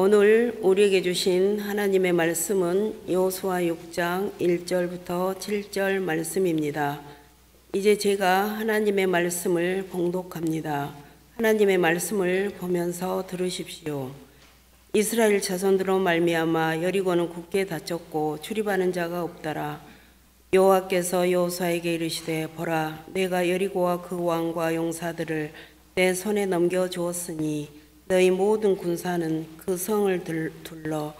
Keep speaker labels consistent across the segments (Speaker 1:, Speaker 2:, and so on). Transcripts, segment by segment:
Speaker 1: 오늘 우리에게 주신 하나님의 말씀은 여호수아 6장 1절부터 7절 말씀입니다. 이제 제가 하나님의 말씀을 봉독합니다. 하나님의 말씀을 보면서 들으십시오. 이스라엘 자손들로 말미암아 여리고는 굳게 닫혔고 출입하는 자가 없더라. 여호와께서 여호수아에게 이르시되 보라, 내가 여리고와 그 왕과 용사들을 내 손에 넘겨 주었으니 너희 모든 군사는 그 성을 둘러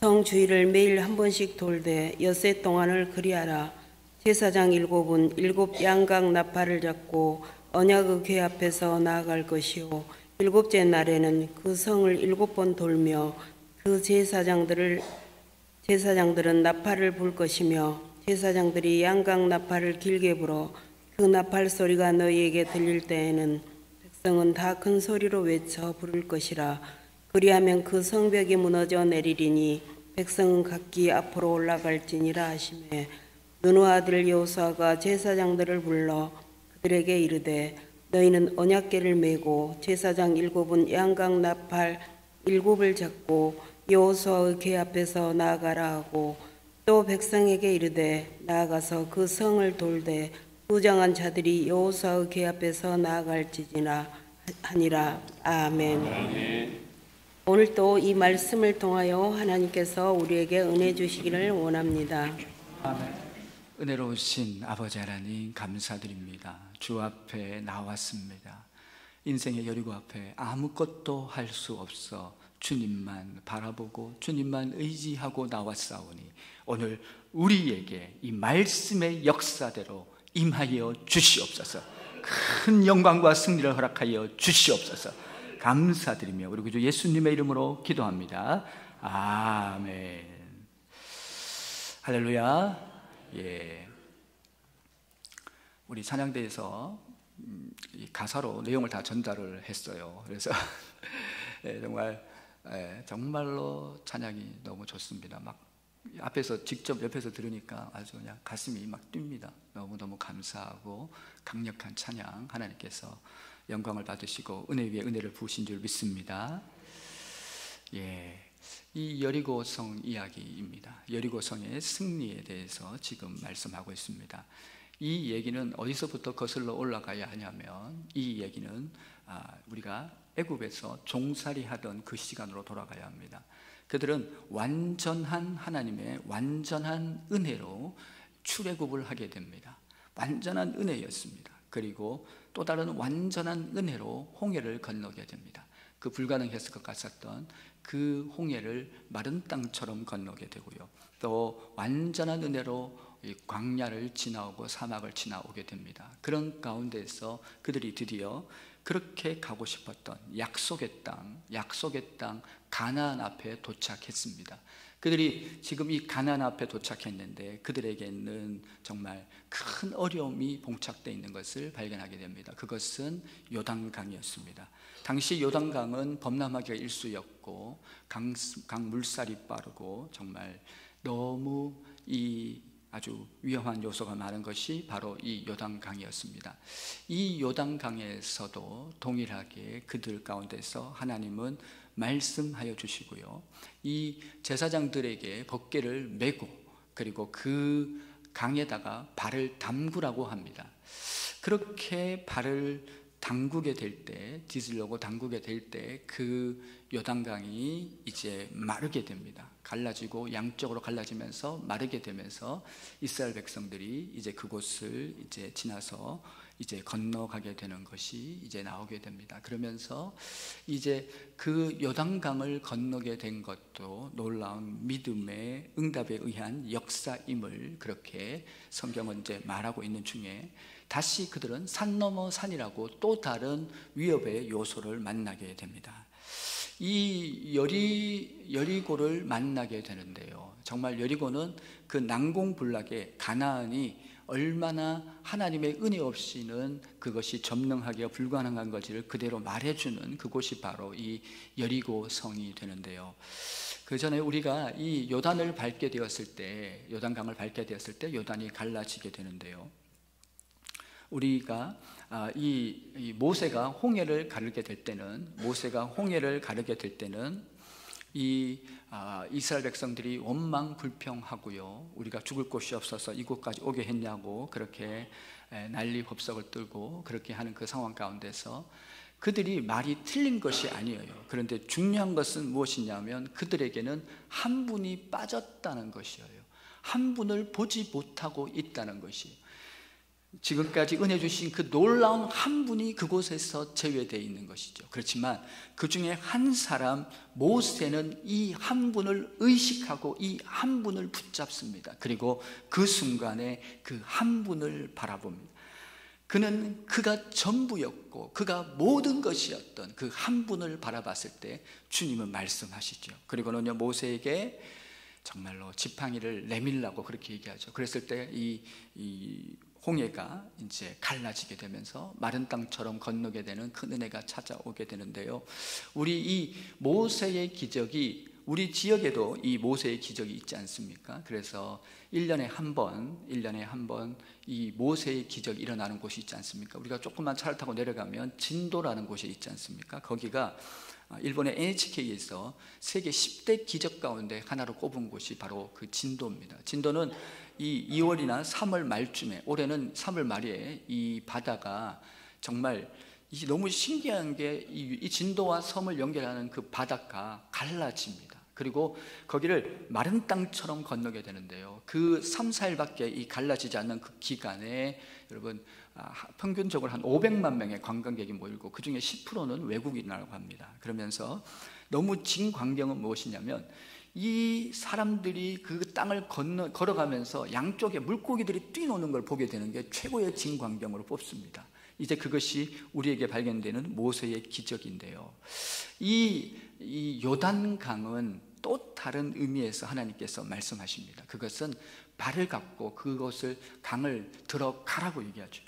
Speaker 1: 성 주위를 매일 한 번씩 돌되 엿새 동안을 그리하라. 제사장 7은 7 양각 나팔을 잡고 언약의 궤 앞에서 나아갈 것이요, 7째 날에는 그 성을 7번 돌며 그 제사장들은 나팔을 불 것이며, 제사장들이 양각 나팔을 길게 불어 그 나팔 소리가 너희에게 들릴 때에는 백성은 다 큰 소리로 외쳐 부를 것이라. 그리하면 그 성벽이 무너져 내리리니 백성은 각기 앞으로 올라갈지니라 하시매, 눈의 아들 여호수아가 제사장들을 불러 그들에게 이르되 너희는 언약궤를 메고 제사장 7은 양각 나팔 7을 잡고 여호수아의 궤 앞에서 나아가라 하고, 또 백성에게 이르되 나아가서 그 성을 돌되 부정한 자들이 여호수아의 궤 앞에서 나아갈지니라 하니라. 아멘. 오늘도 이 말씀을 통하여 하나님께서 우리에게 은혜 주시기를 원합니다.
Speaker 2: 아멘. 은혜로우신 아버지 하나님 감사드립니다. 주 앞에 나왔습니다. 인생의 여리고 앞에 아무것도 할 수 없어 주님만 바라보고 주님만 의지하고 나왔사오니 오늘 우리에게 이 말씀의 역사대로 임하여 주시옵소서. 큰 영광과 승리를 허락하여 주시옵소서. 감사드리며 우리 구주 예수님의 이름으로 기도합니다. 아멘. 할렐루야. 예. 우리 찬양대에서 가사로 내용을 다 전달을 했어요. 그래서 정말로 찬양이 너무 좋습니다. 막 앞에서 직접 옆에서 들으니까 아주 그냥 가슴이 막 뜁니다. 너무너무 감사하고 강력한 찬양, 하나님께서 영광을 받으시고 은혜 위에 은혜를 부으신 줄 믿습니다. 예, 이 여리고성 이야기입니다. 여리고성의 승리에 대해서 지금 말씀하고 있습니다. 이 얘기는 어디서부터 거슬러 올라가야 하냐면, 이 얘기는 우리가 애굽에서 종살이 하던 그 시간으로 돌아가야 합니다. 그들은 완전한 하나님의 완전한 은혜로 출애굽을 하게 됩니다. 완전한 은혜였습니다. 그리고 또 다른 완전한 은혜로 홍해를 건너게 됩니다. 그 불가능했을 것 같았던 그 홍해를 마른 땅처럼 건너게 되고요, 또 완전한 은혜로 광야를 지나오고 사막을 지나오게 됩니다. 그런 가운데서 그들이 드디어 그렇게 가고 싶었던 약속의 땅 가나안 앞에 도착했습니다. 그들이 지금 이 가나안 앞에 도착했는데 그들에게는 정말 큰 어려움이 봉착되어 있는 것을 발견하게 됩니다. 그것은 요단강이었습니다. 당시 요단강은 범람하기가 일쑤였고 강 물살이 빠르고 정말 너무 아주 위험한 요소가 많은 것이 바로 이 요단강이었습니다. 이 요단강에서도 동일하게 그들 가운데서 하나님은 말씀하여 주시고요, 이 제사장들에게 벗개를 메고 그리고 그 강에다가 발을 담그라고 합니다. 그렇게 발을 담그게 될 때, 뒤질려고 담그게 될 때 그 요단강이 이제 마르게 됩니다. 갈라지고 양쪽으로 갈라지면서 마르게 되면서 이스라엘 백성들이 이제 그곳을 이제 지나서 이제 건너가게 되는 것이 이제 나오게 됩니다. 그러면서 이제 그 요단강을 건너게 된 것도 놀라운 믿음의 응답에 의한 역사임을 그렇게 성경은 이제 말하고 있는 중에, 다시 그들은 산 넘어 산이라고 또 다른 위협의 요소를 만나게 됩니다. 이 여리고를 만나게 되는데요, 정말 여리고는 그 난공불락의 가나안이 얼마나 하나님의 은혜 없이는 그것이 점령하기가 불가능한 것을 그대로 말해주는 그곳이 바로 이 여리고 성이 되는데요, 그 전에 우리가 이 요단을 밟게 되었을 때, 요단강을 밟게 되었을 때 요단이 갈라지게 되는데요, 우리가 이 모세가 홍해를 가르게 될 때는 이스라엘 백성들이 원망 불평하고요, 우리가 죽을 곳이 없어서 이곳까지 오게 했냐고 그렇게 난리 법석을 떨고 그렇게 하는 그 상황 가운데서 그들이 말이 틀린 것이 아니에요. 그런데 중요한 것은 무엇이냐면 그들에게는 한 분이 빠졌다는 것이에요. 한 분을 보지 못하고 있다는 것이에요. 지금까지 은혜 주신 그 놀라운 한 분이 그곳에서 제외되어 있는 것이죠. 그렇지만 그 중에 한 사람 모세는 이 한 분을 의식하고 이 한 분을 붙잡습니다. 그리고 그 순간에 그 한 분을 바라봅니다. 그가 전부였고 그가 모든 것이었던 그 한 분을 바라봤을 때 주님은 말씀하시죠. 그리고는요, 모세에게 정말로 지팡이를 내밀라고 그렇게 얘기하죠. 그랬을 때 이 홍해가 이제 갈라지게 되면서 마른 땅처럼 건너게 되는 큰 은혜가 찾아오게 되는데요, 우리 이 모세의 기적이 우리 지역에도 이 모세의 기적이 있지 않습니까? 그래서 1년에 한 번 이 모세의 기적이 일어나는 곳이 있지 않습니까? 우리가 조금만 차를 타고 내려가면 진도라는 곳이 있지 않습니까? 거기가 일본의 NHK에서 세계 10대 기적 가운데 하나로 꼽은 곳이 바로 그 진도입니다. 진도는 이 2월이나 3월 말쯤에, 올해는 3월 말에 이 바다가 정말 너무 신기한 게 이 진도와 섬을 연결하는 그 바다가 갈라집니다. 그리고 거기를 마른 땅처럼 건너게 되는데요, 그 3, 4일밖에 이 갈라지지 않는 그 기간에 여러분 평균적으로 한 500만 명의 관광객이 모이고 그 중에 10%는 외국인이라고 합니다. 그러면서 너무 진광경은 무엇이냐면 이 사람들이 그 땅을 걸어가면서 양쪽에 물고기들이 뛰노는 걸 보게 되는 게 최고의 진광경으로 뽑습니다. 이제 그것이 우리에게 발견되는 모세의 기적인데요, 이 요단강은 또 다른 의미에서 하나님께서 말씀하십니다. 그것은 발을 갖고 그것을 강을 들어가라고 얘기하죠.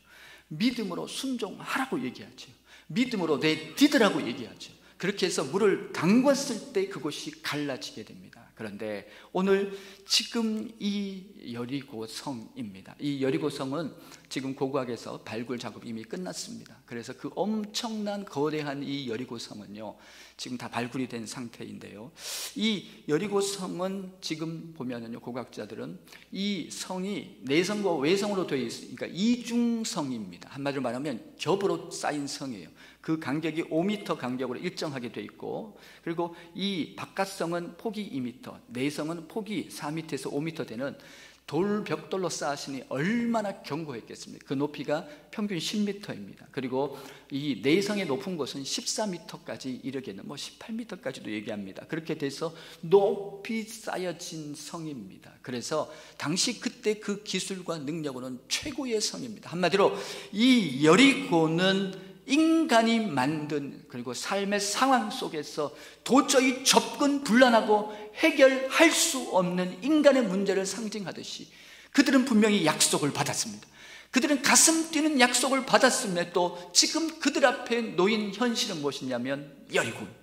Speaker 2: 믿음으로 순종하라고 얘기하죠. 믿음으로 내디드라고 얘기하죠. 그렇게 해서 물을 담궜을 때 그곳이 갈라지게 됩니다. 그런데 오늘 지금 이 여리고 성입니다. 이 여리고 성은 지금 고고학에서 발굴 작업이 이미 끝났습니다. 그래서 그 엄청난 거대한 이 여리고 성은요, 지금 다 발굴이 된 상태인데요, 이 여리고 성은 지금 보면은요, 고고학자들은 이 성이 내성과 외성으로 되어 있으니까 이중성입니다. 한마디로 말하면 겹으로 쌓인 성이에요. 그 간격이 5m 간격으로 일정하게 되어 있고, 그리고 이 바깥성은 폭이 2m, 내성은 폭이 4m에서 5m 되는 돌 벽돌로 쌓으시니 얼마나 견고했겠습니까? 그 높이가 평균 10m입니다. 그리고 이 내성의 높은 곳은 14m까지 이르게는 18m까지도 얘기합니다. 그렇게 돼서 높이 쌓여진 성입니다. 그래서 당시 그때 그 기술과 능력으로는 최고의 성입니다. 한마디로 이 여리고는 인간이 만든, 그리고 삶의 상황 속에서 도저히 접근 불가능하고 해결할 수 없는 인간의 문제를 상징하듯이 그들은 분명히 약속을 받았습니다. 그들은 가슴 뛰는 약속을 받았음에도 지금 그들 앞에 놓인 현실은 무엇이냐면 여리고입니다.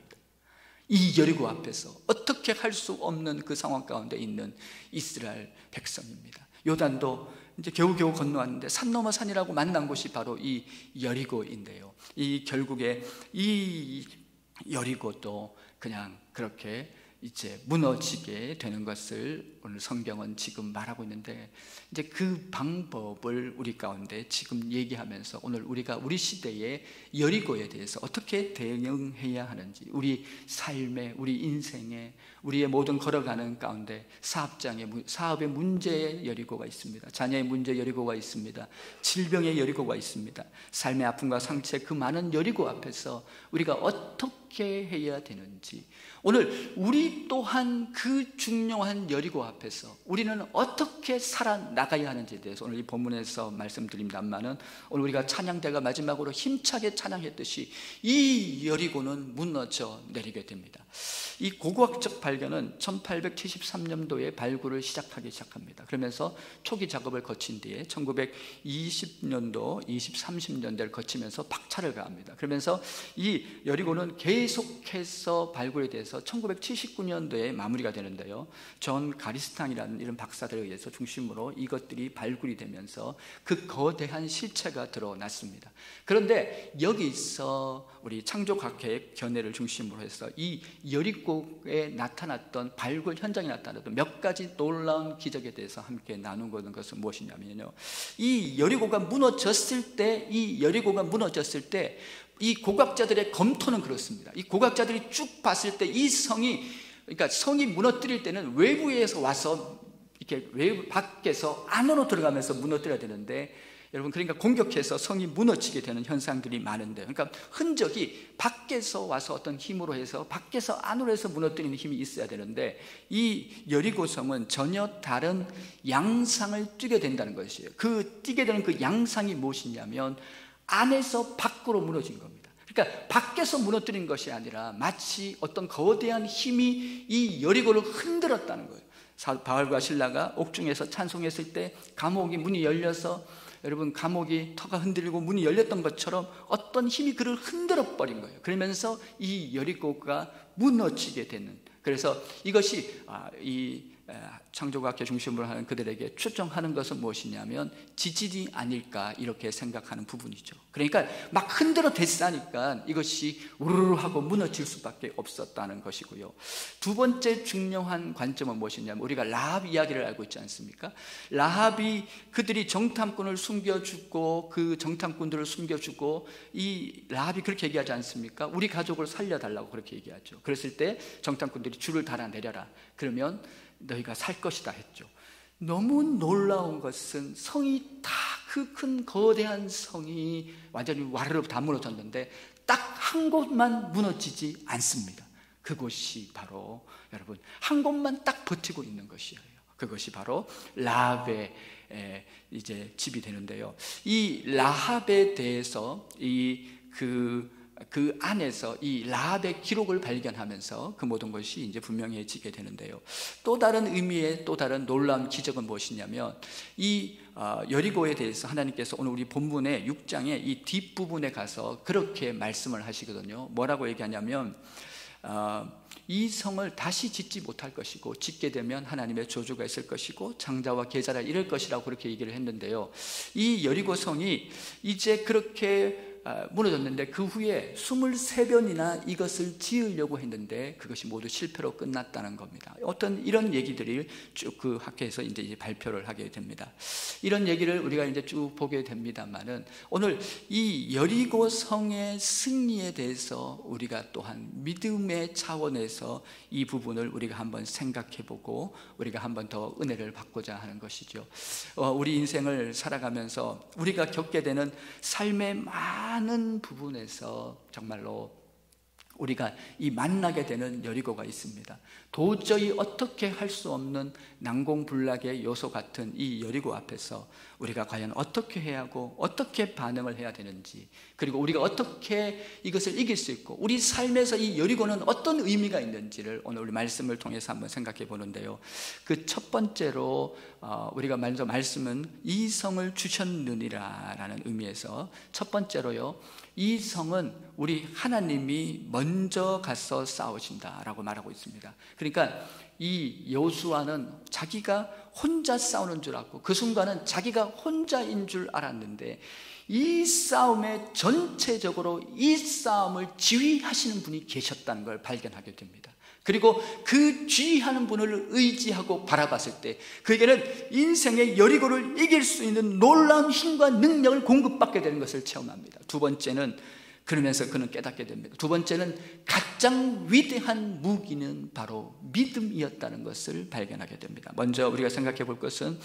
Speaker 2: 이 여리고 앞에서 어떻게 할 수 없는 그 상황 가운데 있는 이스라엘 백성입니다. 요단도 이제 겨우겨우 건너왔는데 산 넘어 산이라고 만난 곳이 바로 이 여리고인데요, 이 결국에 이 여리고도 그냥 그렇게 이제 무너지게 되는 것을 오늘 성경은 지금 말하고 있는데, 이제 그 방법을 우리 가운데 지금 얘기하면서 오늘 우리가 우리 시대의 여리고에 대해서 어떻게 대응해야 하는지, 우리 삶에, 우리 인생에, 우리의 모든 걸어가는 가운데 사업의 문제의 여리고가 있습니다. 자녀의 문제 여리고가 있습니다. 질병의 여리고가 있습니다. 삶의 아픔과 상처, 그 많은 여리고 앞에서 우리가 어떻게 해야 되는지, 오늘 우리 또한 그 중요한 여리고 앞에서 우리는 어떻게 살아나가야 하는지에 대해서 오늘 이 본문에서 말씀드립니다만은, 오늘 우리가 찬양대가 마지막으로 힘차게 찬양했듯이 이 여리고는 무너져 내리게 됩니다. 이 고고학적 발견은 1873년도에 발굴을 시작하기 시작합니다. 그러면서 초기 작업을 거친 뒤에 1920년도, 30년대를 거치면서 박차를 가합니다. 그러면서 이 여리고는 계속 계속해서 발굴이 돼서 1979년도에 마무리가 되는데요. 존 가리스탕이라는 이런 박사들에 의해서 중심으로 이것들이 발굴이 되면서 그 거대한 실체가 드러났습니다. 그런데 여기서 우리 창조과학회 견해를 중심으로 해서 이 여리고에 나타났던 발굴 현장에 나타났던 몇 가지 놀라운 기적에 대해서 함께 나누는 것은 무엇이냐면요, 이 여리고가 무너졌을 때, 이 고각자들의 검토는 그렇습니다. 이 고각자들이 쭉 봤을 때 이 성이, 그러니까 성이 무너뜨릴 때는 외부에서 와서 이렇게 외부 밖에서 안으로 들어가면서 무너뜨려야 되는데, 여러분, 그러니까 공격해서 성이 무너지게 되는 현상들이 많은데, 그러니까 흔적이 밖에서 와서 어떤 힘으로 해서 밖에서 안으로 해서 무너뜨리는 힘이 있어야 되는데, 이 여리고성은 전혀 다른 양상을 띠게 된다는 것이에요. 그 띠게 되는 그 양상이 무엇이냐면 안에서 밖으로 무너진 겁니다. 그러니까 밖에서 무너뜨린 것이 아니라 마치 어떤 거대한 힘이 이 여리고를 흔들었다는 거예요. 바울과 실라가 옥중에서 찬송했을 때 감옥이 문이 열려서, 여러분, 감옥이 터가 흔들리고 문이 열렸던 것처럼 어떤 힘이 그를 흔들어 버린 거예요. 그러면서 이 여리고가 무너지게 되는, 그래서 이것이 이 창조과학회 중심으로 하는 그들에게 추정하는 것은 무엇이냐면 지진이 아닐까, 이렇게 생각하는 부분이죠. 그러니까 막 흔들어 댔으니까 이것이 우르르 하고 무너질 수밖에 없었다는 것이고요. 두 번째 중요한 관점은 무엇이냐면, 우리가 라합 이야기를 알고 있지 않습니까? 라합이 그들이 정탐꾼을 숨겨주고, 그 정탐꾼들을 숨겨주고, 이 라합이 그렇게 얘기하지 않습니까? 우리 가족을 살려달라고 그렇게 얘기하죠. 그랬을 때 정탐꾼들이 줄을 달아내려라, 그러면 너희가 살 것이다 했죠. 너무 놀라운 것은 성이 다, 그 큰 거대한 성이 완전히 와르르 다 무너졌는데 딱 한 곳만 무너지지 않습니다. 그곳이 바로, 여러분, 한 곳만 딱 버티고 있는 것이에요. 그것이 바로 라합의 이제 집이 되는데요. 이 라합에 대해서 그 안에서 이 라합의 기록을 발견하면서 그 모든 것이 이제 분명해지게 되는데요. 또 다른 의미의 또 다른 놀라운 기적은 무엇이냐면, 이 여리고에 대해서 하나님께서 오늘 우리 본문의 6장의 이 뒷부분에 가서 그렇게 말씀을 하시거든요. 뭐라고 얘기하냐면, 이 성을 다시 짓지 못할 것이고, 짓게 되면 하나님의 저주가 있을 것이고 장자와 계자라 이럴 것이라고 그렇게 얘기를 했는데요. 이 여리고 성이 이제 그렇게 무너졌는데 그 후에 23번이나 이것을 지으려고 했는데 그것이 모두 실패로 끝났다는 겁니다. 어떤 이런 얘기들을 쭉 그 학회에서 이제 발표를 하게 됩니다. 이런 얘기를 우리가 이제 쭉 보게 됩니다만은, 오늘 이 여리고 성의 승리에 대해서 우리가 또한 믿음의 차원에서 이 부분을 우리가 한번 생각해 보고 우리가 한번 더 은혜를 받고자 하는 것이죠. 우리 인생을 살아가면서 우리가 겪게 되는 삶의 많은 부분에서 정말로 우리가 이 만나게 되는 여리고가 있습니다. 도저히 어떻게 할 수 없는 난공불락의 요소 같은 이 여리고 앞에서 우리가 과연 어떻게 해야 하고 어떻게 반응을 해야 되는지, 그리고 우리가 어떻게 이것을 이길 수 있고 우리 삶에서 이 여리고는 어떤 의미가 있는지를 오늘 우리 말씀을 통해서 한번 생각해 보는데요. 그 첫 번째로 우리가 먼저 말씀은 이 성을 주셨느니라 라는 의미에서 첫 번째로요, 이 성은 우리 하나님이 먼저 가서 싸우신다라고 말하고 있습니다. 그러니까 이 여호수아는 자기가 혼자 싸우는 줄 알고 그 순간은 자기가 혼자인 줄 알았는데, 이 싸움에 전체적으로 이 싸움을 지휘하시는 분이 계셨다는 걸 발견하게 됩니다. 그리고 그 지휘하는 분을 의지하고 바라봤을 때 그에게는 인생의 여리고를 이길 수 있는 놀라운 힘과 능력을 공급받게 되는 것을 체험합니다. 두 번째는, 그러면서 그는 깨닫게 됩니다. 두 번째는 가장 위대한 무기는 바로 믿음이었다는 것을 발견하게 됩니다. 먼저 우리가 생각해 볼 것은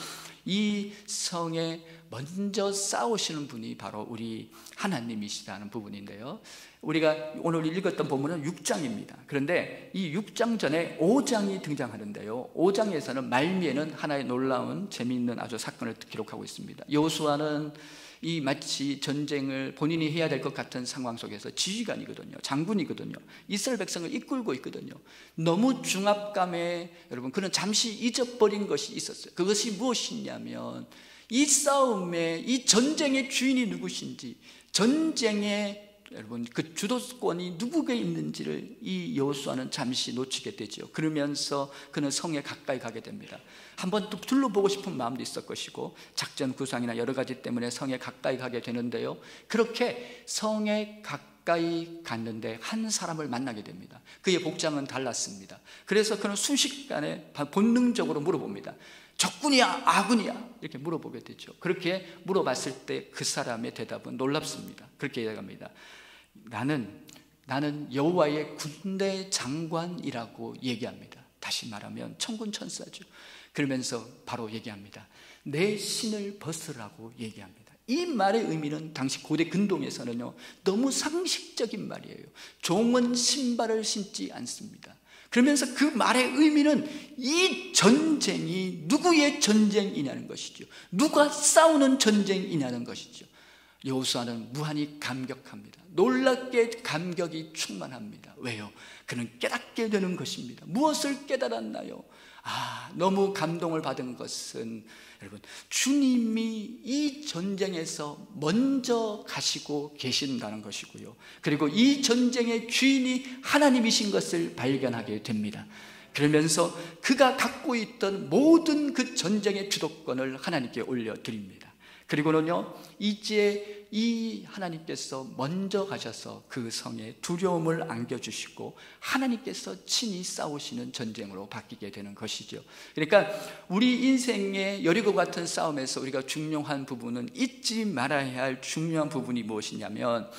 Speaker 2: 이 성에 먼저 싸우시는 분이 바로 우리 하나님이시다는 부분인데요. 우리가 오늘 읽었던 본문은 6장입니다. 그런데 이 6장 전에 5장이 등장하는데요. 5장에서는 말미에는 하나의 놀라운 재미있는 아주 사건을 기록하고 있습니다. 여호수아는 이 마치 전쟁을 본인이 해야 될 것 같은 상황 속에서 지휘관이거든요. 장군이거든요. 이스라엘 백성을 이끌고 있거든요. 너무 중압감에 여러분 그는 잠시 잊어버린 것이 있었어요. 그것이 무엇이냐면 이 싸움의 이 전쟁의 주인이 누구신지, 전쟁의 여러분 그 주도권이 누구에게 있는지를 이 여호수아는 잠시 놓치게 되죠. 그러면서 그는 성에 가까이 가게 됩니다. 한번 또 둘러보고 싶은 마음도 있을 것이고 작전 구상이나 여러 가지 때문에 성에 가까이 가게 되는데요, 그렇게 성에 가까이 갔는데 한 사람을 만나게 됩니다. 그의 복장은 달랐습니다. 그래서 그는 순식간에 본능적으로 물어봅니다. 적군이야 아군이야 이렇게 물어보게 되죠. 그렇게 물어봤을 때 그 사람의 대답은 놀랍습니다. 그렇게 얘기합니다. 나는 여호와의 군대 장관이라고 얘기합니다. 다시 말하면 천군 천사죠. 그러면서 바로 얘기합니다. 내 신을 벗으라고 얘기합니다. 이 말의 의미는 당시 고대 근동에서는요 너무 상식적인 말이에요. 종은 신발을 신지 않습니다. 그러면서 그 말의 의미는 이 전쟁이 누구의 전쟁이냐는 것이죠. 누가 싸우는 전쟁이냐는 것이죠. 여호수아는 무한히 감격합니다. 놀랍게 감격이 충만합니다. 왜요? 그는 깨닫게 되는 것입니다. 무엇을 깨달았나요? 너무 감동을 받은 것은 여러분, 주님이 이 전쟁에서 먼저 가시고 계신다는 것이고요, 그리고 이 전쟁의 주인이 하나님이신 것을 발견하게 됩니다. 그러면서 그가 갖고 있던 모든 그 전쟁의 주도권을 하나님께 올려드립니다. 그리고는요, 이제 이 하나님께서 먼저 가셔서 그 성에 두려움을 안겨주시고 하나님께서 친히 싸우시는 전쟁으로 바뀌게 되는 것이죠. 그러니까 우리 인생의 여리고 같은 싸움에서 우리가 중요한 부분은, 잊지 말아야 할 중요한 부분이 무엇이냐면,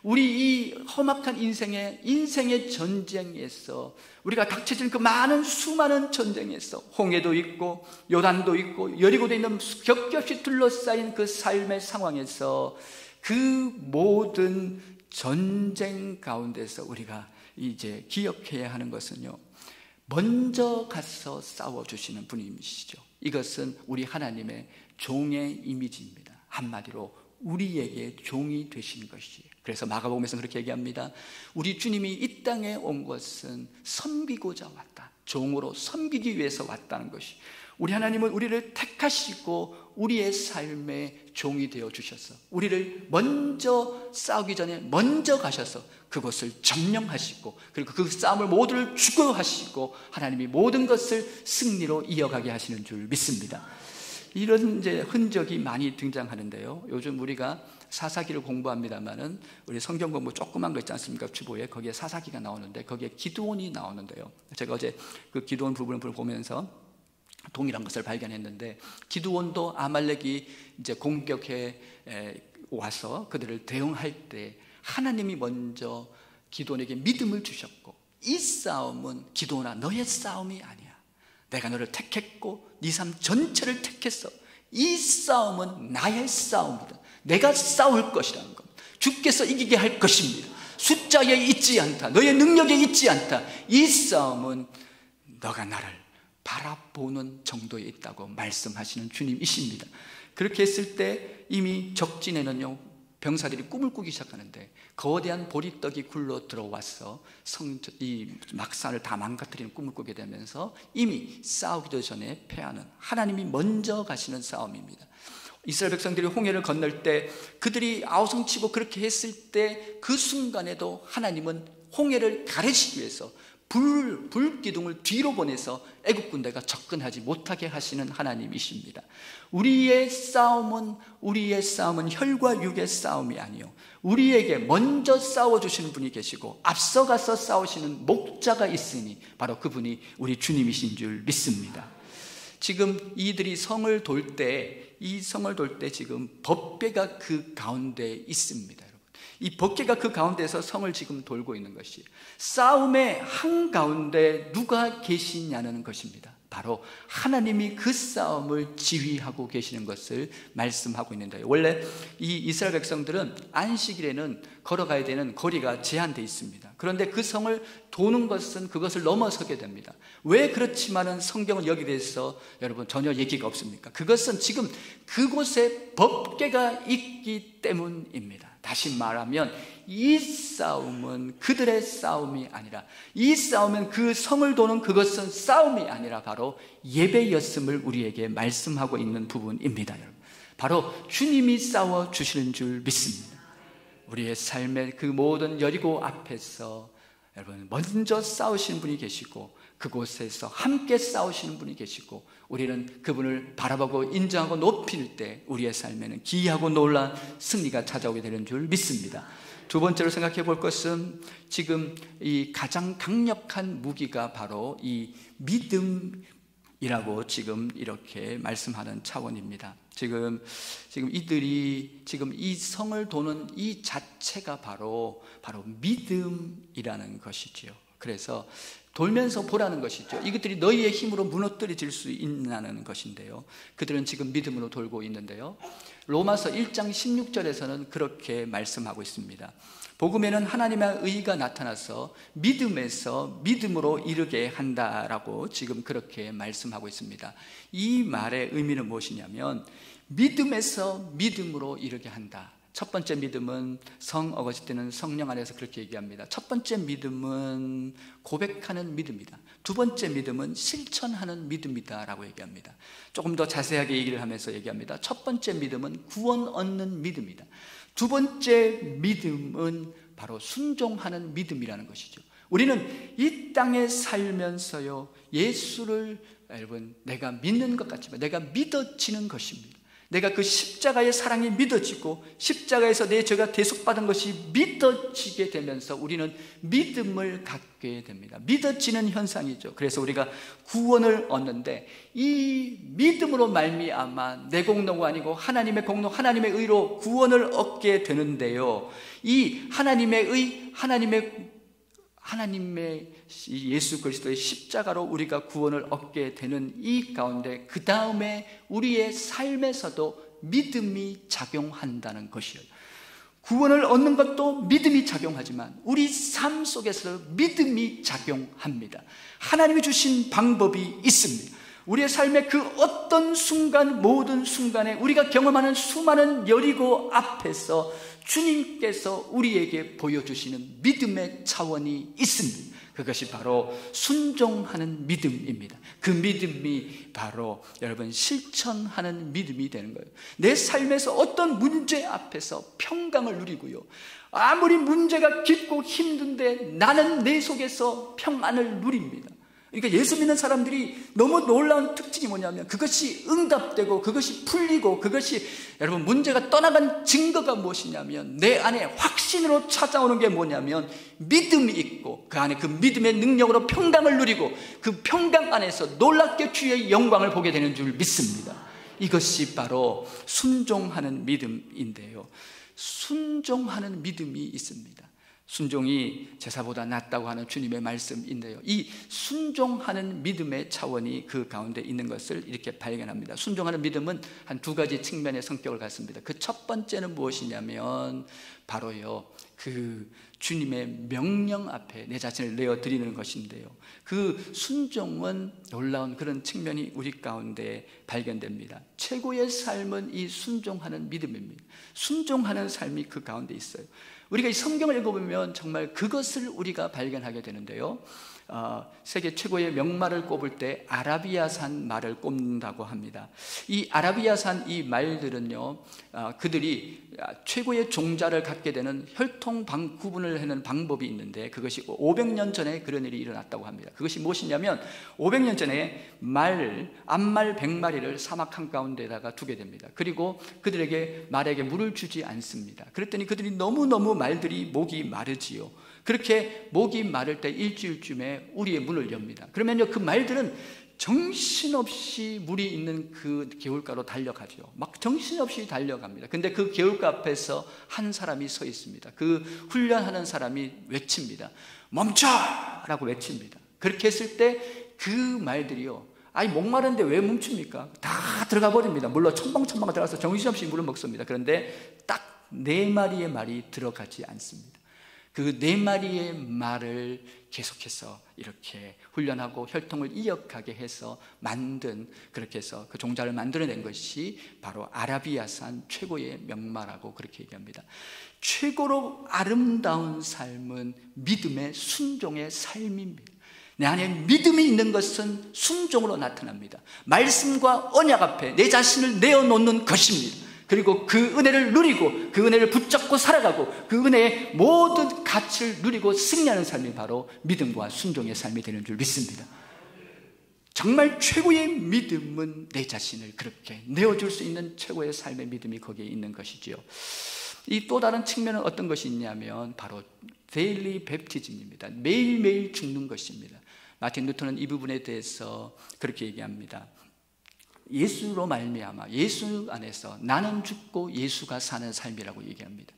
Speaker 2: 우리 이 험악한 인생의 전쟁에서 우리가 닥쳐진 그 수많은 전쟁에서 홍해도 있고 요단도 있고 여리고도 있는 겹겹이 둘러싸인 그 삶의 상황에서 그 모든 전쟁 가운데서 우리가 이제 기억해야 하는 것은요, 먼저 가서 싸워주시는 분이시죠. 이것은 우리 하나님의 종의 이미지입니다. 한마디로 우리에게 종이 되신 것이에요. 그래서 마가복음에서는 그렇게 얘기합니다. 우리 주님이 이 땅에 온 것은 섬기고자 왔다. 종으로 섬기기 위해서 왔다는 것이, 우리 하나님은 우리를 택하시고 우리의 삶의 종이 되어 주셔서 우리를 먼저 싸우기 전에 먼저 가셔서 그것을 점령하시고, 그리고 그 싸움을 모두를 주거하시고 하나님이 모든 것을 승리로 이어가게 하시는 줄 믿습니다. 이런 이제 흔적이 많이 등장하는데요, 요즘 우리가 사사기를 공부합니다만은 우리 성경 공부 조그만 거 있지 않습니까? 주보에 거기에 사사기가 나오는데 거기에 기드온이 나오는데요, 제가 어제 그 기드온 부분을 보면서 동일한 것을 발견했는데, 기드온도 아말렉이 이제 공격해 와서 그들을 대응할 때 하나님이 먼저 기드온에게 믿음을 주셨고, 이 싸움은 기드온아 너의 싸움이 아니야. 내가 너를 택했고 네 삶 전체를 택했어. 이 싸움은 나의 싸움이다. 내가 싸울 것이라는 겁니다. 주께서 이기게 할 것입니다. 숫자에 있지 않다. 너의 능력에 있지 않다. 이 싸움은 너가 나를 바라보는 정도에 있다고 말씀하시는 주님이십니다. 그렇게 했을 때 이미 적진에는요 병사들이 꿈을 꾸기 시작하는데, 거대한 보리떡이 굴러 들어와서 이 막산을 다 망가뜨리는 꿈을 꾸게 되면서 이미 싸우기도 전에 패하는, 하나님이 먼저 가시는 싸움입니다. 이스라엘 백성들이 홍해를 건널 때 그들이 아우성치고 그렇게 했을 때 그 순간에도 하나님은 홍해를 가르치기 위해서 불기둥을 뒤로 보내서 애국 군대가 접근하지 못하게 하시는 하나님이십니다. 우리의 싸움은 혈과 육의 싸움이 아니요, 우리에게 먼저 싸워주시는 분이 계시고 앞서가서 싸우시는 목자가 있으니 바로 그분이 우리 주님이신 줄 믿습니다. 지금 이들이 성을 돌 때 지금 법궤가 그 가운데 있습니다. 이 법궤가 그 가운데서 성을 지금 돌고 있는 것이, 싸움의 한가운데 누가 계시냐는 것입니다. 바로 하나님이 그 싸움을 지휘하고 계시는 것을 말씀하고 있는데요, 원래 이 이스라엘 백성들은 안식일에는 걸어가야 되는 거리가 제한되어 있습니다. 그런데 그 성을 도는 것은 그것을 넘어서게 됩니다. 왜 그렇지만은 성경은 여기에 대해서 여러분 전혀 얘기가 없습니까? 그것은 지금 그곳에 법궤가 있기 때문입니다. 다시 말하면 이 싸움은 그들의 싸움이 아니라, 이 싸움은 그 성을 도는 그것은 싸움이 아니라 바로 예배였음을 우리에게 말씀하고 있는 부분입니다. 여러분, 바로 주님이 싸워주시는 줄 믿습니다. 우리의 삶의 그 모든 여리고 앞에서 여러분 먼저 싸우시는 분이 계시고 그곳에서 함께 싸우시는 분이 계시고 우리는 그분을 바라보고 인정하고 높일 때 우리의 삶에는 기이하고 놀라운 승리가 찾아오게 되는 줄 믿습니다. 두 번째로 생각해 볼 것은 지금 이 가장 강력한 무기가 바로 이 믿음이라고 지금 이렇게 말씀하는 차원입니다. 지금 이들이 지금 이 성을 도는 이 자체가 바로 믿음이라는 것이지요. 그래서 돌면서 보라는 것이죠. 이것들이 너희의 힘으로 무너뜨려질 수 있다는 것인데요. 그들은 지금 믿음으로 돌고 있는데요. 로마서 1장 16절에서는 그렇게 말씀하고 있습니다. 복음에는 하나님의 의가 나타나서 믿음에서 믿음으로 이르게 한다라고 지금 그렇게 말씀하고 있습니다. 이 말의 의미는 무엇이냐면 믿음에서 믿음으로 이르게 한다. 첫 번째 믿음은 성 어거스틴은 성령 안에서 그렇게 얘기합니다. 첫 번째 믿음은 고백하는 믿음이다. 두 번째 믿음은 실천하는 믿음이다 라고 얘기합니다. 조금 더 자세하게 얘기를 하면서 얘기합니다. 첫 번째 믿음은 구원 얻는 믿음이다. 두 번째 믿음은 바로 순종하는 믿음이라는 것이죠. 우리는 이 땅에 살면서요, 예수를 여러분 내가 믿는 것 같지만 내가 믿어지는 것입니다. 내가 그 십자가의 사랑이 믿어지고 십자가에서 내 죄가 대속받은 것이 믿어지게 되면서 우리는 믿음을 갖게 됩니다. 믿어지는 현상이죠. 그래서 우리가 구원을 얻는데 이 믿음으로 말미암아 내 공로가 아니고 하나님의 공로, 하나님의 의로 구원을 얻게 되는데요, 이 하나님의 의, 하나님의 예수 그리스도의 십자가로 우리가 구원을 얻게 되는 이 가운데 그 다음에 우리의 삶에서도 믿음이 작용한다는 것이에요. 구원을 얻는 것도 믿음이 작용하지만 우리 삶 속에서도 믿음이 작용합니다. 하나님이 주신 방법이 있습니다. 우리의 삶의 그 어떤 순간, 모든 순간에 우리가 경험하는 수많은 여리고 앞에서 주님께서 우리에게 보여주시는 믿음의 차원이 있습니다. 그것이 바로 순종하는 믿음입니다. 그 믿음이 바로 여러분 실천하는 믿음이 되는 거예요. 내 삶에서 어떤 문제 앞에서 평강을 누리고요, 아무리 문제가 깊고 힘든데 나는 내 속에서 평안을 누립니다. 그러니까 예수 믿는 사람들이 너무 놀라운 특징이 뭐냐면 그것이 응답되고 그것이 풀리고 그것이 여러분 문제가 떠나간 증거가 무엇이냐면 내 안에 확신으로 찾아오는 게 뭐냐면 믿음이 있고 그 안에 그 믿음의 능력으로 평강을 누리고 그 평강 안에서 놀랍게 주의 영광을 보게 되는 줄 믿습니다. 이것이 바로 순종하는 믿음인데요, 순종하는 믿음이 있습니다. 순종이 제사보다 낫다고 하는 주님의 말씀인데요, 이 순종하는 믿음의 차원이 그 가운데 있는 것을 이렇게 발견합니다. 순종하는 믿음은 한 두 가지 측면의 성격을 갖습니다. 그 첫 번째는 무엇이냐면 바로요, 그 주님의 명령 앞에 내 자신을 내어드리는 것인데요, 그 순종은 놀라운 그런 측면이 우리 가운데 발견됩니다. 최고의 삶은 이 순종하는 믿음입니다. 순종하는 삶이 그 가운데 있어요. 우리가 이 성경을 읽어보면 정말 그것을 우리가 발견하게 되는데요, 세계 최고의 명말을 꼽을 때 아라비아산 말을 꼽는다고 합니다. 이 아라비아산 이 말들은요, 그들이 최고의 종자를 갖게 되는 혈통 구분을 하는 방법이 있는데 그것이 500년 전에 그런 일이 일어났다고 합니다. 그것이 무엇이냐면 500년 전에 암말 100마리를 사막 한가운데다가 두게 됩니다. 그리고 그들에게 말에게 물을 주지 않습니다. 그랬더니 그들이 너무너무 말들이 목이 마르지요. 그렇게 목이 마를 때 일주일쯤에 우리의 문을 엽니다. 그러면요, 그 말들은 정신없이 물이 있는 그 개울가로 달려가죠. 막 정신없이 달려갑니다. 근데 그 개울가 앞에서 한 사람이 서 있습니다. 그 훈련하는 사람이 외칩니다. 멈춰! 라고 외칩니다. 그렇게 했을 때 그 말들이요, 아니 목마른데 왜 멈춥니까? 다 들어가 버립니다. 물론 첨벙첨벙 들어가서 정신없이 물을 먹습니다. 그런데 딱 4마리의 말이 들어가지 않습니다. 그 4마리의 말을 계속해서 이렇게 훈련하고 혈통을 이어가게 해서 그렇게 해서 그 종자를 만들어낸 것이 바로 아라비아산 최고의 명마라고 그렇게 얘기합니다. 최고로 아름다운 삶은 믿음의 순종의 삶입니다. 내 안에 믿음이 있는 것은 순종으로 나타납니다. 말씀과 언약 앞에 내 자신을 내어놓는 것입니다. 그리고 그 은혜를 누리고 그 은혜를 붙잡고 살아가고 그 은혜의 모든 가치를 누리고 승리하는 삶이 바로 믿음과 순종의 삶이 되는 줄 믿습니다. 정말 최고의 믿음은 내 자신을 그렇게 내어줄 수 있는 최고의 삶의 믿음이 거기에 있는 것이지요. 이 또 다른 측면은 어떤 것이 있냐면 바로 데일리 베프티즘입니다. 매일매일 죽는 것입니다. 마틴 루터는 이 부분에 대해서 그렇게 얘기합니다. 예수로 말미암아 예수 안에서 나는 죽고 예수가 사는 삶이라고 얘기합니다.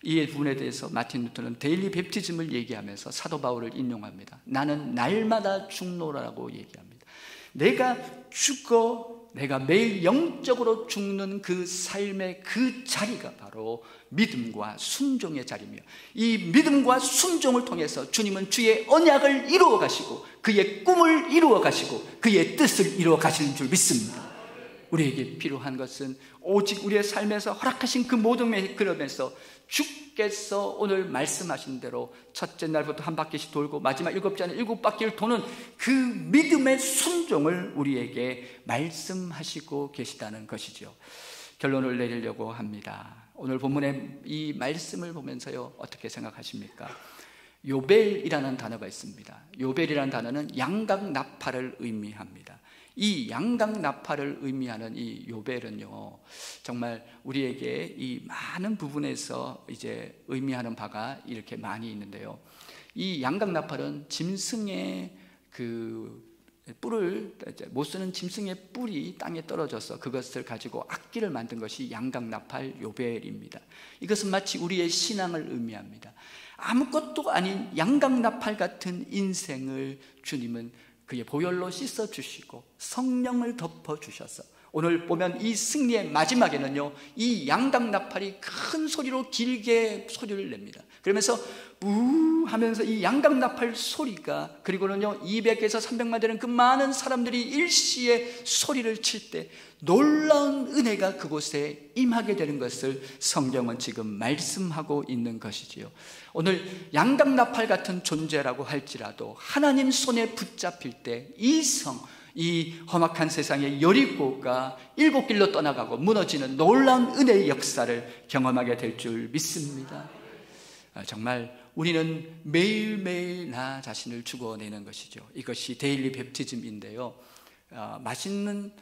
Speaker 2: 이 부분에 대해서 마틴 루터는 데일리 베프티즘을 얘기하면서 사도 바울을 인용합니다. 나는 날마다 죽노라고 얘기합니다. 내가 죽어 내가 매일 영적으로 죽는 그 삶의 그 자리가 바로 믿음과 순종의 자리며, 이 믿음과 순종을 통해서 주님은 주의 언약을 이루어 가시고 그의 꿈을 이루어 가시고 그의 뜻을 이루어 가시는 줄 믿습니다. 우리에게 필요한 것은 오직 우리의 삶에서 허락하신 그 모든 그러면서 주께서 오늘 말씀하신 대로 첫째 날부터 한 바퀴씩 돌고 마지막 7자는 7바퀴를 도는 그 믿음의 순종을 우리에게 말씀하시고 계시다는 것이죠. 결론을 내리려고 합니다. 오늘 본문의 이 말씀을 보면서요, 어떻게 생각하십니까? 요벨이라는 단어가 있습니다. 요벨이라는 단어는 양각나팔을 의미합니다. 이 양각나팔을 의미하는 이 요벨은요, 정말 우리에게 이 많은 부분에서 이제 의미하는 바가 이렇게 많이 있는데요. 이 양각나팔은 짐승의 그 뿔을 못 쓰는 짐승의 뿔이 땅에 떨어져서 그것을 가지고 악기를 만든 것이 양각나팔 요벨입니다. 이것은 마치 우리의 신앙을 의미합니다. 아무것도 아닌 양각나팔 같은 인생을 주님은 그의 보혈로 씻어주시고 성령을 덮어주셔서 오늘 보면 이 승리의 마지막에는요, 이 양각나팔이 큰 소리로 길게 소리를 냅니다. 그러면서 우 하면서 이 양각나팔 소리가, 그리고는요 200에서 300만 되는 그 많은 사람들이 일시에 소리를 칠 때 놀라운 은혜가 그곳에 임하게 되는 것을 성경은 지금 말씀하고 있는 것이지요. 오늘 양각나팔 같은 존재라고 할지라도 하나님 손에 붙잡힐 때 이 성, 이 험악한 세상의 여리고가 7길로 떠나가고 무너지는 놀라운 은혜의 역사를 경험하게 될 줄 믿습니다. 정말 우리는 매일매일 나 자신을 죽어내는 것이죠. 이것이 데일리 베프티즘인데요, 맛있는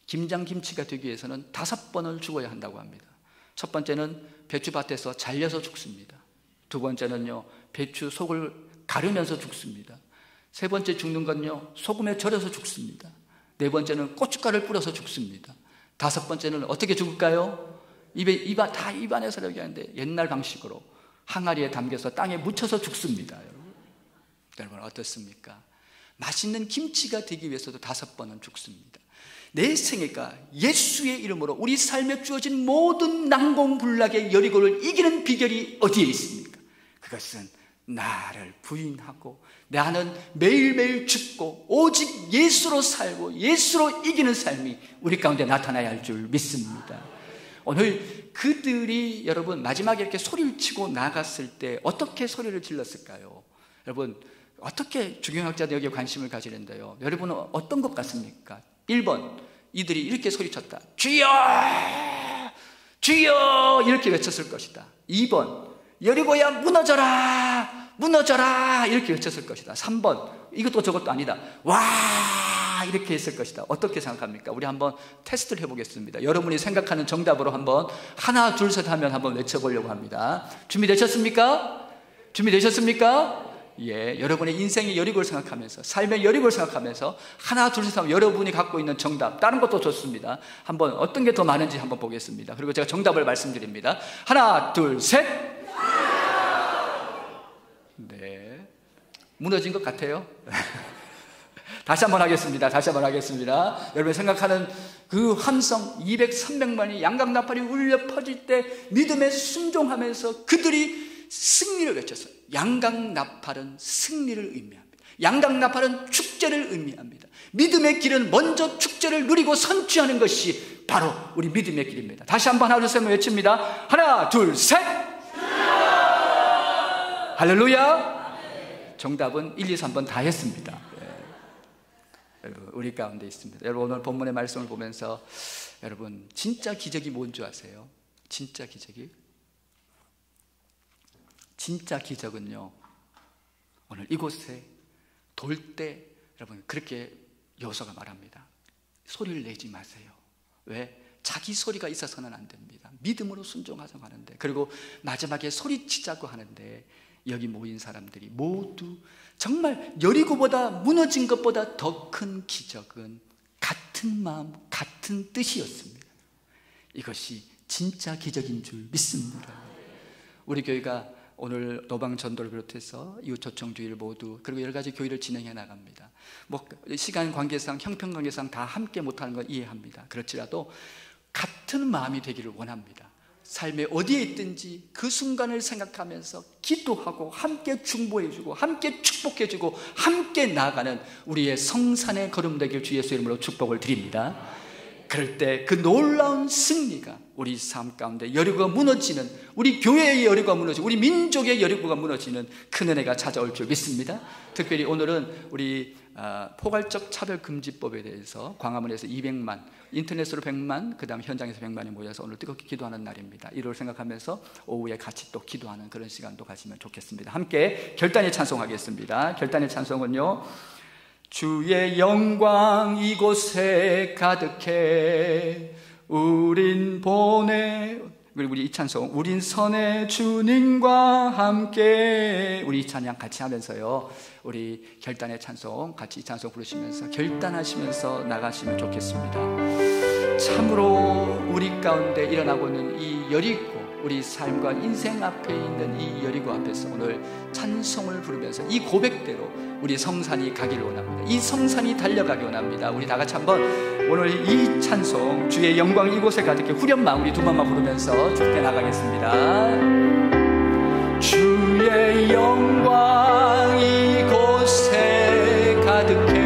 Speaker 2: 김장김치가 되기 위해서는 5번을 죽어야 한다고 합니다. 첫 번째는 배추밭에서 잘려서 죽습니다. 두 번째는요, 배추 속을 가르면서 죽습니다. 세 번째 죽는 건요, 소금에 절여서 죽습니다. 네 번째는 고춧가루를 뿌려서 죽습니다. 다섯 번째는 어떻게 죽을까요? 입 안에서 이렇게 하는데 옛날 방식으로 항아리에 담겨서 땅에 묻혀서 죽습니다. 여러분 어떻습니까? 맛있는 김치가 되기 위해서도 5번은 죽습니다. 내 생애가 예수의 이름으로 우리 삶에 주어진 모든 난공불락의 여리고를 이기는 비결이 어디에 있습니까? 그것은 나를 부인하고 나는 매일매일 죽고 오직 예수로 살고 예수로 이기는 삶이 우리 가운데 나타나야 할 줄 믿습니다. 오늘 그들이 여러분 마지막에 이렇게 소리를 치고 나갔을 때 어떻게 소리를 질렀을까요? 여러분 어떻게 주경학자들 여기에 관심을 가지는데요, 여러분은 어떤 것 같습니까? 1번, 이들이 이렇게 소리쳤다. 주여! 주여! 이렇게 외쳤을 것이다. 2번, 여리고야 무너져라! 무너져라! 이렇게 외쳤을 것이다. 3번, 이것도 저것도 아니다. 와! 이렇게 했을 것이다. 어떻게 생각합니까? 우리 한번 테스트를 해보겠습니다. 여러분이 생각하는 정답으로 한번 하나, 둘, 셋 하면 한번 외쳐보려고 합니다. 준비되셨습니까? 준비되셨습니까? 예, 여러분의 인생의 여리고를 생각하면서, 삶의 여리고를 생각하면서 하나, 둘, 셋 하면 여러분이 갖고 있는 정답, 다른 것도 좋습니다. 한번 어떤 게 더 많은지 한번 보겠습니다. 그리고 제가 정답을 말씀드립니다. 하나, 둘, 셋. 네, 무너진 것 같아요. 다시 한번 하겠습니다. 다시 한번 하겠습니다. 여러분이 생각하는 그 함성 200, 300만이 양각나팔이 울려 퍼질 때 믿음에 순종하면서 그들이 승리를 외쳤어요. 양각나팔은 승리를 의미합니다. 양각나팔은 축제를 의미합니다. 믿음의 길은 먼저 축제를 누리고 선취하는 것이 바로 우리 믿음의 길입니다. 다시 한번 하나, 둘, 셋 외칩니다. 하나, 둘, 셋. 할렐루야. 정답은 1, 2, 3번 다 했습니다. 여러분 우리 가운데 있습니다. 여러분 오늘 본문의 말씀을 보면서 여러분 진짜 기적이 뭔 줄 아세요? 진짜 기적이? 진짜 기적은요, 오늘 이곳에 돌 때 여러분 그렇게 여호수아가 말합니다. 소리를 내지 마세요. 왜? 자기 소리가 있어서는 안 됩니다. 믿음으로 순종하자고 하는데, 그리고 마지막에 소리치자고 하는데, 여기 모인 사람들이 모두 정말 여리고보다 무너진 것보다 더 큰 기적은 같은 마음, 같은 뜻이었습니다. 이것이 진짜 기적인 줄 믿습니다. 우리 교회가 오늘 노방 전도를 비롯해서 이웃 초청주의를 모두, 그리고 여러 가지 교회를 진행해 나갑니다. 시간 관계상, 형편 관계상 다 함께 못하는 건 이해합니다. 그렇지라도 같은 마음이 되기를 원합니다. 삶의 어디에 있든지 그 순간을 생각하면서 기도하고 함께 중보해주고 함께 축복해주고 함께 나아가는 우리의 성산의 걸음 되길 주 예수 이름으로 축복을 드립니다. 그럴 때 그 놀라운 승리가 우리 삶 가운데 여리고가 무너지는, 우리 교회의 여리고가 무너지고 우리 민족의 여리고가 무너지는 큰 은혜가 찾아올 줄 믿습니다. 특별히 오늘은 우리 포괄적 차별금지법에 대해서 광화문에서 200만, 인터넷으로 100만, 그 다음 현장에서 100만이 모여서 오늘 뜨겁게 기도하는 날입니다. 이를 생각하면서 오후에 같이 또 기도하는 그런 시간도 가지면 좋겠습니다. 함께 결단의 찬송하겠습니다. 결단의 찬송은요, 주의 영광 이곳에 가득해 우린 보내, 우리 이 찬송, 우린 선의 주님과 함께, 우리 이 찬양 같이 하면서요, 우리 결단의 찬송 같이 이 찬송 부르시면서 결단하시면서 나가시면 좋겠습니다. 참으로 우리 가운데 일어나고 있는 이 여리고, 우리 삶과 인생 앞에 있는 이 여리고 앞에서 오늘 찬송을 부르면서 이 고백대로 우리 성산이 가기를 원합니다. 이 성산이 달려가기 원합니다. 우리 다 같이 한번 오늘 이 찬송, 주의 영광 이곳에 가득해, 후렴만 우리 두 번만 부르면서 주께 나가겠습니다. 주의 영광 이곳에 가득해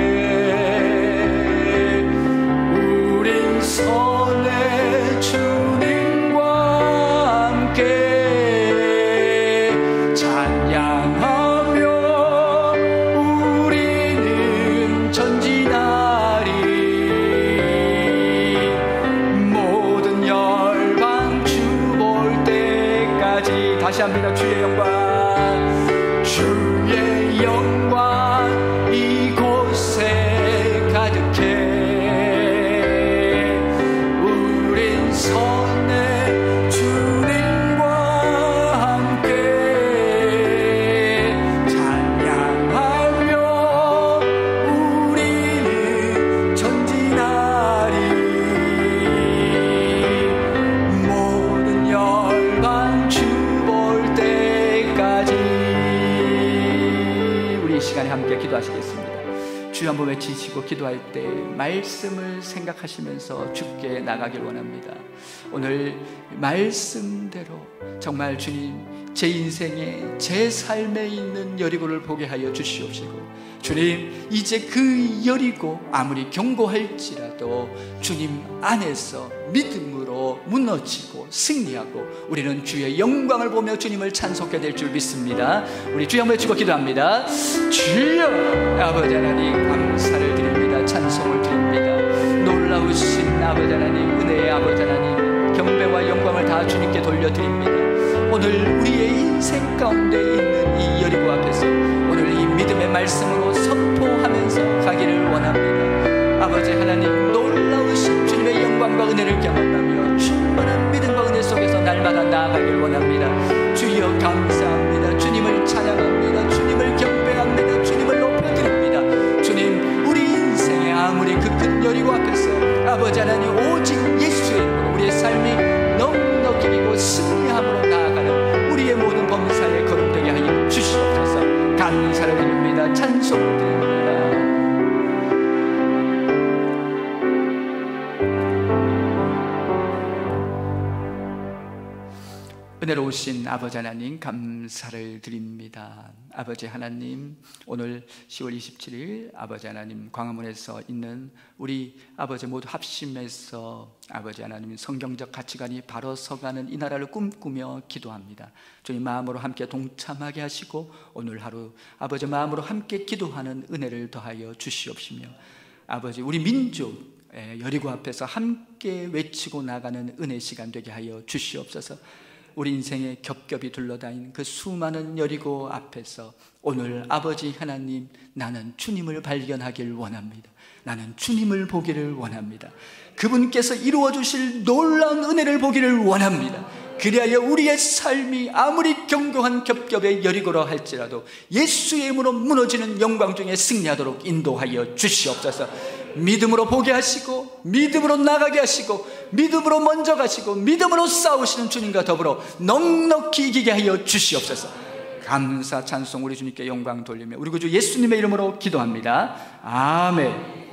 Speaker 2: 우린 선의 주님과 함께 찬양하며 우리는 전진하리 모든 열방 주 볼 때까지. 다시 합니다. 주의 영광, 주의 영광 이곳에 가득해 우린 선의 주님과 함께 찬양하며 우리는 전진하리 모든 열방 주 볼 때까지. 우리 이 시간에 함께 기도하시겠습니다. 주여 한번 외치시고 기도할 때 말씀을 생각하시면서 주께 나가길 원합니다. 오늘 말씀대로 정말 주님, 제 인생에, 제 삶에 있는 여리고를 보게 하여 주시옵시고, 주님 이제 그 여리고 아무리 견고할지라도 주님 안에서 믿음으로 무너지고 승리하고 우리는 주의 영광을 보며 주님을 찬송하게 될 줄 믿습니다. 우리 주여 한번 외치고 기도합니다. 주여, 아버지 하나님 감사를 드립니다. 찬송을 드립니다. 놀라우신 아버지 하나님, 은혜의 아버지 하나님, 경배와 영광을 다 주님께 돌려드립니다. 오늘 우리의 인생 가운데 있는 이 여리고 앞에서 오늘 이 믿음의 말씀으로 선포하면서 가기를 원합니다. 아버지 하나님, 놀라우신 주님의 영광과 은혜를 경험하며 충만한 믿음과 은혜 속에서 날마다 나아가길 원합니다. 주여 감사합니다. 주님을 찬양합니다. 주님을 경배합니다. 주님을 높여드립니다. 주님, 우리 인생에 아무리 그 큰 여리고 앞에서 아버지 하나님, 오직 예수의 이름으로 우리의 삶이 넉넉히 이고 승리함으로 나아가는 우리의 모든 범사에 거듭되게 하여 주시옵소서. 감사를 드립니다. 찬송을 드립니다. 은혜로우신 아버지 하나님 감사를 드립니다. 아버지 하나님, 오늘 10월 27일 아버지 하나님 광화문에서 있는 우리 아버지 모두 합심해서 아버지 하나님 성경적 가치관이 바로 서가는 이 나라를 꿈꾸며 기도합니다. 주님 마음으로 함께 동참하게 하시고 오늘 하루 아버지 마음으로 함께 기도하는 은혜를 더하여 주시옵시며, 아버지 우리 민족 여리고 앞에서 함께 외치고 나가는 은혜 시간 되게 하여 주시옵소서. 우리 인생에 겹겹이 둘러다니는 그 수많은 여리고 앞에서 오늘 아버지 하나님, 나는 주님을 발견하길 원합니다. 나는 주님을 보기를 원합니다. 그분께서 이루어 주실 놀라운 은혜를 보기를 원합니다. 그리하여 우리의 삶이 아무리 견고한 겹겹의 여리고라 할지라도 예수의 이름으로 무너지는 영광 중에 승리하도록 인도하여 주시옵소서. 믿음으로 보게 하시고, 믿음으로 나가게 하시고, 믿음으로 먼저 가시고, 믿음으로 싸우시는 주님과 더불어 넉넉히 이기게 하여 주시옵소서. 감사 찬송 우리 주님께 영광 돌리며 우리 구주 예수님의 이름으로 기도합니다. 아멘.